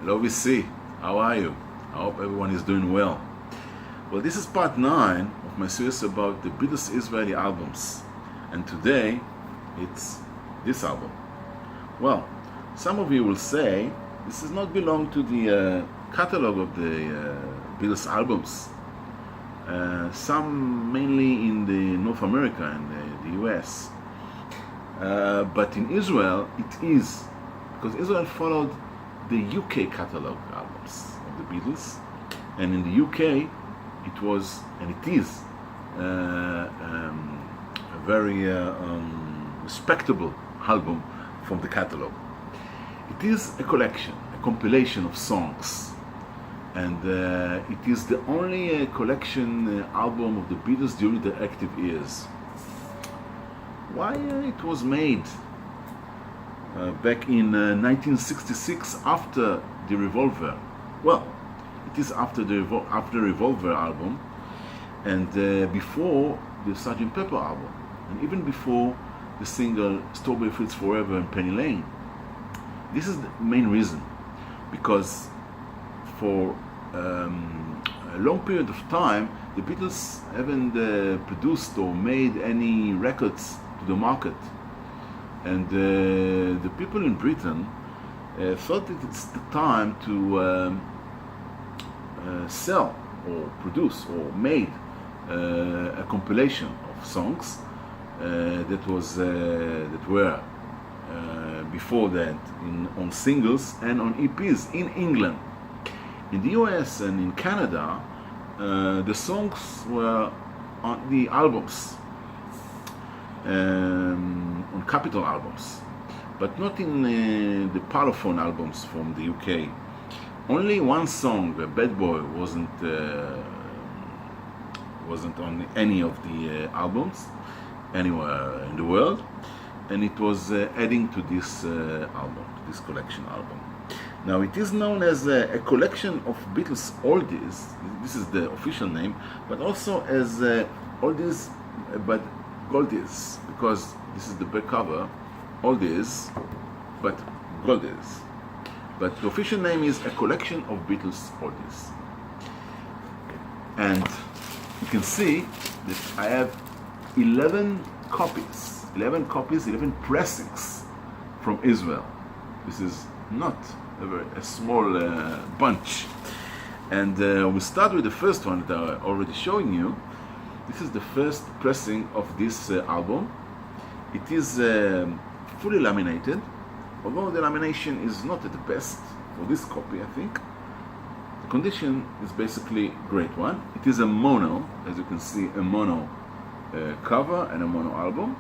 Hello VC, how are you? I hope everyone is doing well. Well, this is part 9 of my series about the Beatles Israeli albums, and today it's this album. Well, some of you will say this does not belong to the catalog of the Beatles albums. Some mainly in the North America and the US. But in Israel it is, because Israel followed the UK catalog albums of the Beatles, and in the UK it was, and it is, a very respectable album from the catalog. It is a collection, a compilation of songs, and it is the only collection album of the Beatles during their active years. Why it was made back in 1966 after the Revolver? Well, it is after the Revolver album, and before the Sgt. Pepper album, and even before the single Strawberry Fields Forever and Penny Lane. This is the main reason, because for a long period of time the Beatles haven't produced or made any records to the market, and the people in Britain thought that it's the time to sell or produce or made a compilation of songs that were before that on singles and on EPs in England. In the US and in Canada, the songs were on the albums, on Capitol albums, but not in the Parlophone albums from the UK. Only one song, Bad Boy, wasn't on any of the albums anywhere in the world, and it was adding to this album, to this collection album. Now it is known as a collection of Beatles Oldies. This is the official name, but also as Oldies but Goldies, because this is the back cover, Oldies but Goldies. But the official name is a collection of Beatles Oldies. And you can see that I have 11 copies, 11 pressings from Israel. This is not a small bunch. And we start with the first one that I'm already showing you. This is the first pressing of this album. It is fully laminated, although the lamination is not at the best for this copy, I think. The condition is basically great one. It is a mono, as you can see, a mono cover and a mono album.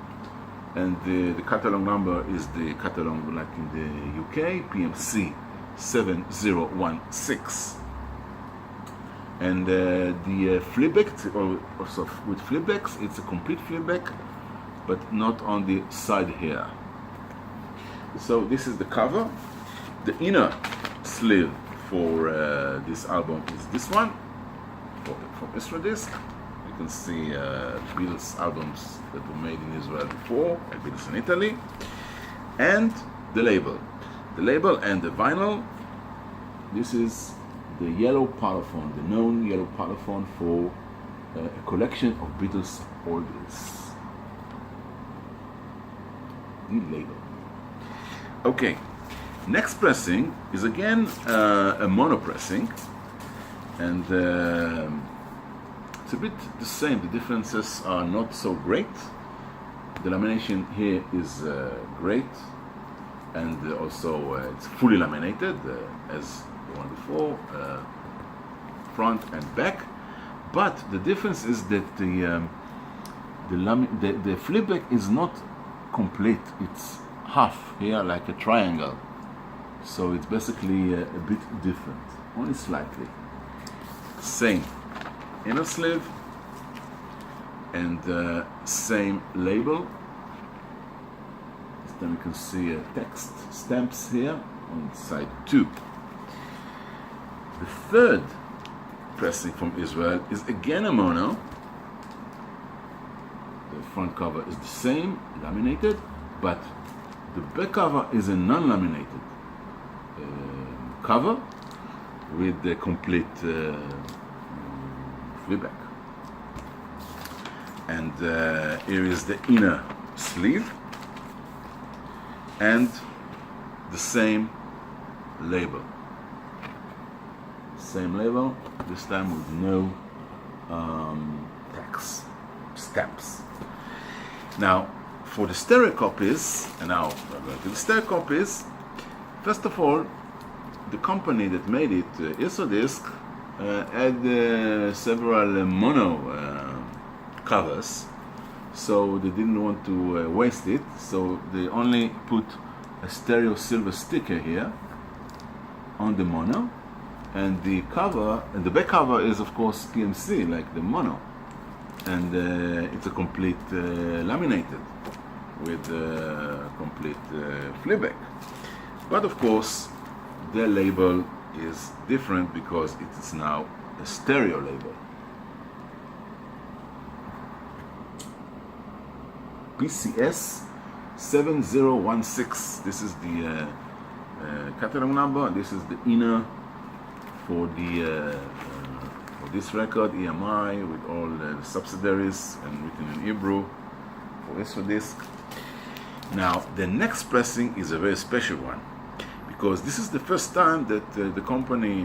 And the catalog number is the catalog like in the UK, PMC 7016. And the flipback, also with flipbacks, it's a complete flipback, but not on the side here. So this is the cover. The inner sleeve for this album is this one, from Israel Disc. You can see Beatles albums that were made in Israel before, and Beatles in Italy, and the label. The label and the vinyl. This is the yellow Parlophone, the known yellow Parlophone for a collection of Beatles Oldies. The label. Okay, next pressing is again a mono pressing, and it's a bit the same. The differences are not so great. The lamination here is great, and also it's fully laminated as the one before, front and back. But the difference is that the flipback is not complete. It's half here, like a triangle. So it's basically a bit different, only slightly. Same inner sleeve and same label. This time you can see text stamps here on side 2. The third pressing from Israel is again a mono. The front cover is the same, laminated, but the back cover is a non-laminated cover with the complete flipback. And here is the inner sleeve and the same label. Same label, this time with no tax stamps. Now, for the stereo copies, and now we're going to the stereo copies. First of all, the company that made it, Isodisc, had several mono covers, so they didn't want to waste it, so they only put a stereo silver sticker here on the mono, and the cover, and the back cover is of course PMC like the mono, and it's a complete laminated with complete flipback. But of course the label is different because it is now a stereo label. PCS 7016. This is the catalog number. This is the inner for the for this record, EMI, with all the subsidiaries and written in Hebrew for Isodisc. Now the next pressing is a very special one, because this is the first time that the company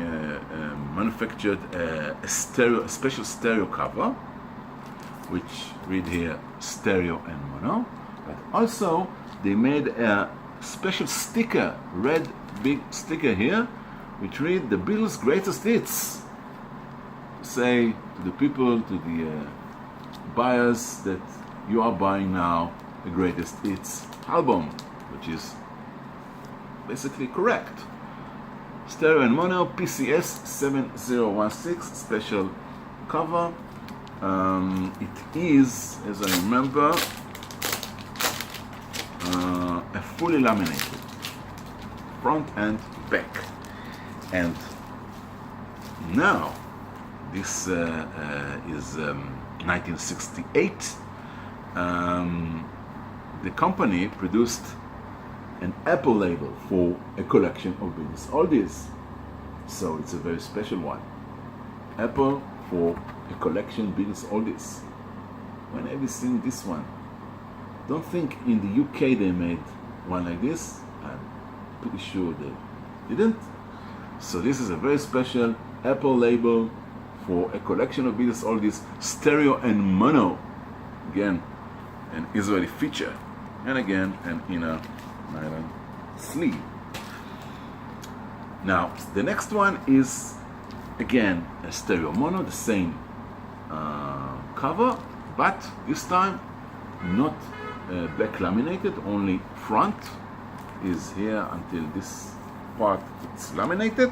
manufactured a special stereo cover, which read here stereo and mono, but also they made a special sticker, red big sticker here, which read the Beatles' greatest hits. Say to the people, to the buyers, that you are buying now the greatest hits album, which is basically correct. Stereo and mono, PCS 7016, special cover. It is, as I remember, a fully laminated front and back. And now this is 1968. The company produced an Apple label for a collection of Beatles Oldies. So it's a very special one. Apple for a collection of Beatles Oldies. When have you seen this one? Don't think in the UK they made one like this. I'm pretty sure they didn't. So this is a very special Apple label for a collection of Beatles Oldies, stereo and mono. Again, an Israeli feature. And again, an inner nylon sleeve. Now, the next one is again a stereo mono, the same cover, but this time not back laminated, only front is here until this part it's laminated,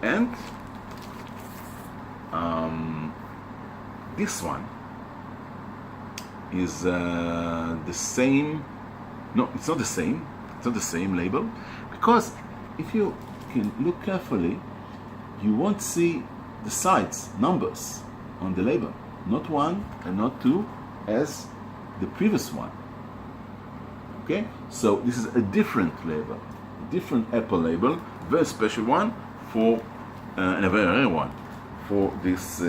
and this one is the same. No, it's not the same. It's not the same label, because if you can look carefully, you won't see the sides numbers on the label. Not one and not two, as the previous one. Okay, so this is a different label, a different Apple label, very special one for and a very rare one for this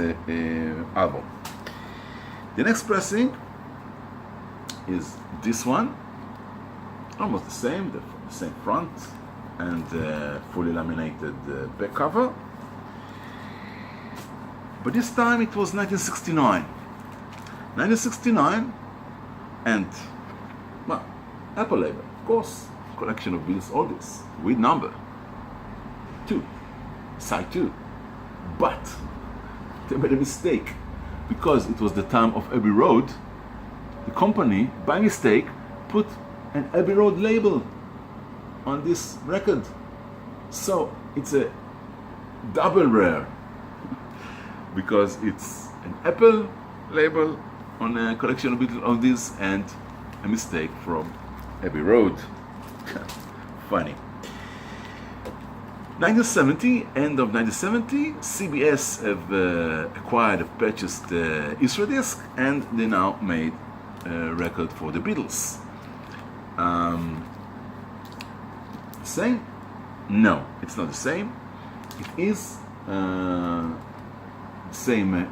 album. The next pressing is this one, almost the same, the same front and fully laminated back cover, but this time it was 1969. 1969, and well, Apple label, of course, collection of Beatles Oldies with number 2, side 2, but they made a mistake, because it was the time of Abbey Road. The company, by mistake, put an Abbey Road label on this record, so it's a double rare, because it's an Apple label on a collection of Beatles Oldies and a mistake from Abbey Road. Funny. 1970, end of 1970, CBS have acquired, purchased Isodisc, and they now made a record for the Beatles. Same No, it's not the same. It is same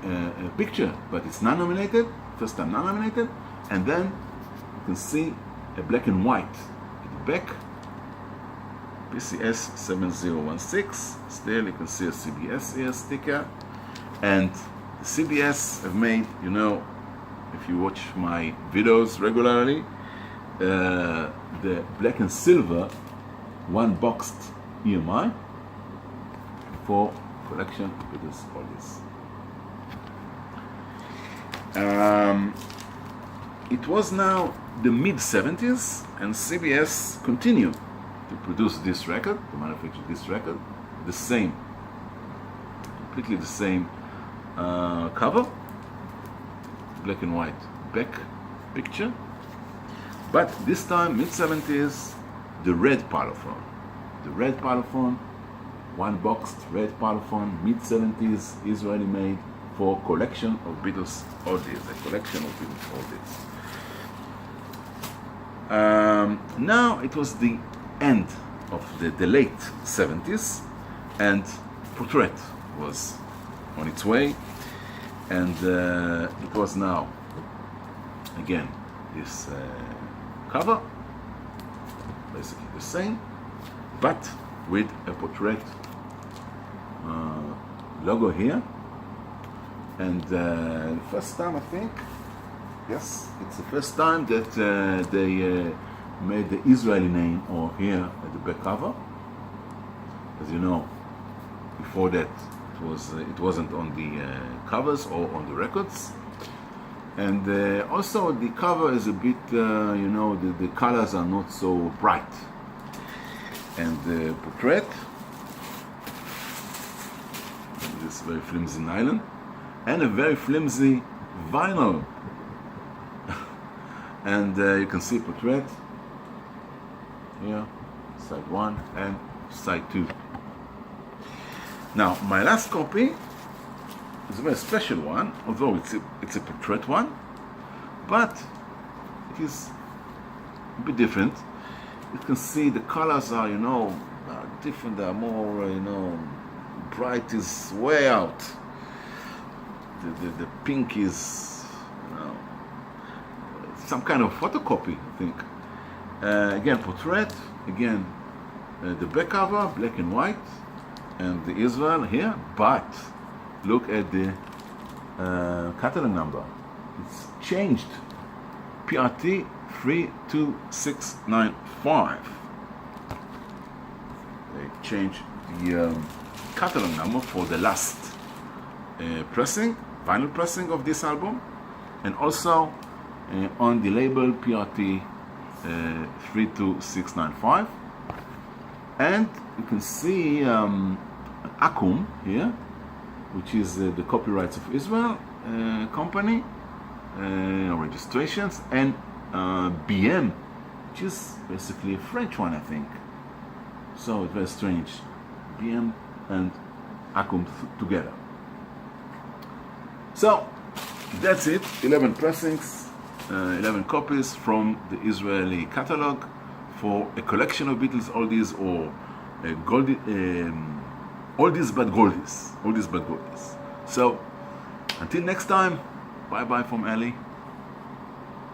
picture, but it's non-nominated, first time non-nominated, and then you can see a black and white at the back, PCS 7016. Still you can see a CBS here sticker, and the CBS have made, you know, if you watch my videos regularly, the black and silver one boxed EMI for Collection of Beatles Oldies. It was now the mid-70s, and CBS continued to produce this record, to manufacture this record, the same, completely the same cover, black and white back picture, but this time mid-70s, the red parlophone. The red parlophone, one boxed red parlophone, mid-70s, Israeli made, for Collection of Beatles Oldies, a collection of Beatles Oldies. Now it was the end of the late 70s, and Portrait was on its way, and it was now again this cover, basically the same, but with a Portrait logo here. And the first time, I think, yes, it's the first time that they made the Israeli name or here at the back cover. As you know, before that it wasn't on the covers or on the records. And also the cover is a bit, you know, the colors are not so bright. And the Portrait, this very flimsy nylon, and a very flimsy vinyl. And you can see Portrait here, side 1 and side 2. Now, my last copy is a very special one, although it's a Portrait one, but it is a bit different. You can see the colors are, you know, different. They are more, you know, bright is way out. The pink is, you know, some kind of photocopy, I think. Again, Portrait. Again, the back cover, black and white, and the Israel here. But look at the catalog number. It's changed. PRT 32695. They changed the catalog number for the last pressing, vinyl pressing of this album, and also on the label PRT 32695. And you can see Akum here, which is the copyrights of Israel company, registrations, and BM, which is basically a French one, I think. So it's very strange. BM and Akum together. So that's it. 11 pressings, 11 copies from the Israeli catalog for a collection of Beatles oldies, or oldies but goldies. Oldies but goldies. So until next time, bye bye from Ali.